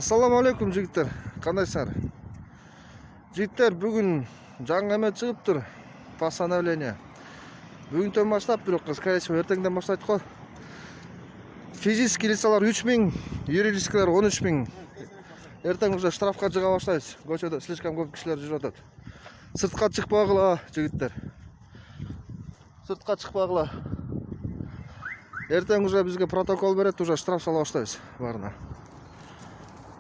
Assalamu alaikum жігіттер. Қандайсыңар? Жігіттер, бүгін жаңа эме чыгып тур. Постановление. Бүгүнтөн баштап, бирок скорее всего эртеңден баштайт го. Физический лицалар 3000, юридическийлер 13000. Эртең уже штрафка жыга баштайбыз. Көчөдө слишком көп кишилер жүрүп атат. Сыртка чыкпагыла, жигиттер. Сыртка чыкпагыла. Эртең уже бизге протокол берет, уже штраф сала баштайбыз баарына.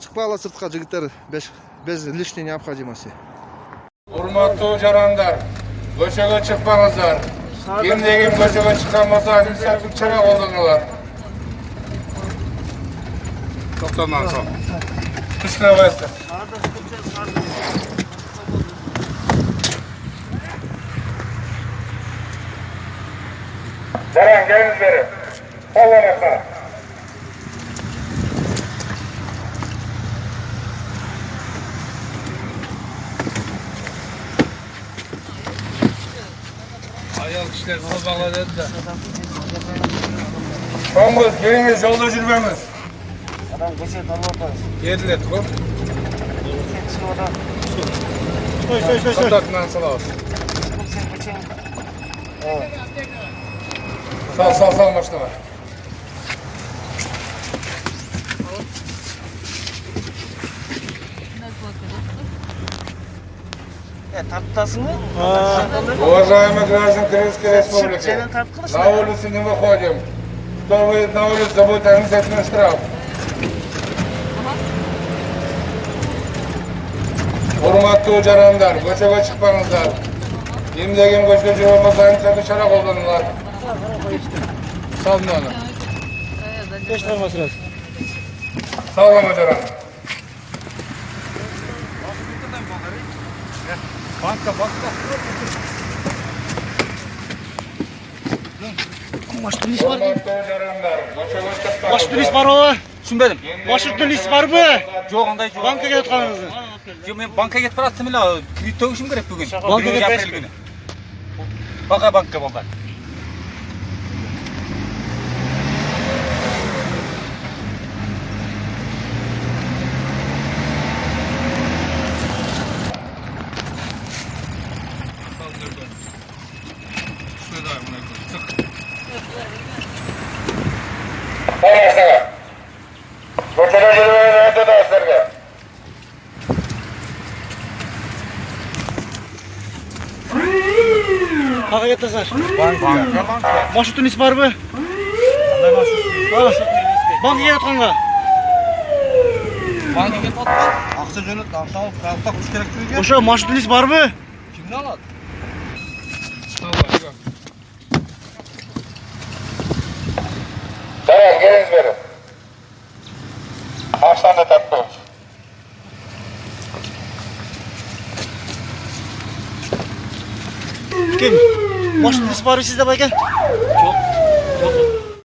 Чыкпагыла сыртка, жигиттер, без лишней необходимости. Урматтуу жарандар, көчөгө чыкпаңыздар. Кимдеги көчөгө чыккан болсо, административдик чара колдонулат. Токтомдан соң. Түшүнөбүз. Жаран, келиңиз бери. Колдонуңуздар. Ayol kişiler kol bağladı da. Kongoz, geliniz yolda жүрбөңүз. Adam көчөт алып атабыз. Едилет го. Стой. Контактынан салабыз. Сен көчөң. Сал машинага. Тарттасыңбы? Уважаемые граждане Крымской Республики, на улицу не выходим. Кто выйдет на улицу, будет административный штраф. Урматтуу жарандар, көчөгө чыкпаңыздар. Кимдеген көчөгө жүрүп болсо, административдик чара колдонулат. Салдым аны. Эч нормасы. Салгама жаран. Банка. Машинист бар. Урматтуу жарандар, көчөгө чыкпаңыздар. Машинист барбы? Түсінбедім. Машинист барбы? Жоқ, андай жоқ. Банкага кетип калдыңыз. Жоқ, мен банкка кетіп бараттым эле. Кредит төгүшүм керек бүгүн. Банкага Апрель кетпейсизби? күнү. Бака банкка болду. Көчөгө жүрүүнү өтөдө силерге. Кага кетесиңер? Банкка. Машинист барбы? Кандай машина? Банкага кетип атканга. Банкка кетип атты. Акча жөнөт, акча алып, калпак күч керек чүйгө. Ошо машинист барбы? Кимди алат? Жаран, келиңиз бери. Акчаны таппаңыз. Ким? Машинист барбы сизде байке? Жоқ.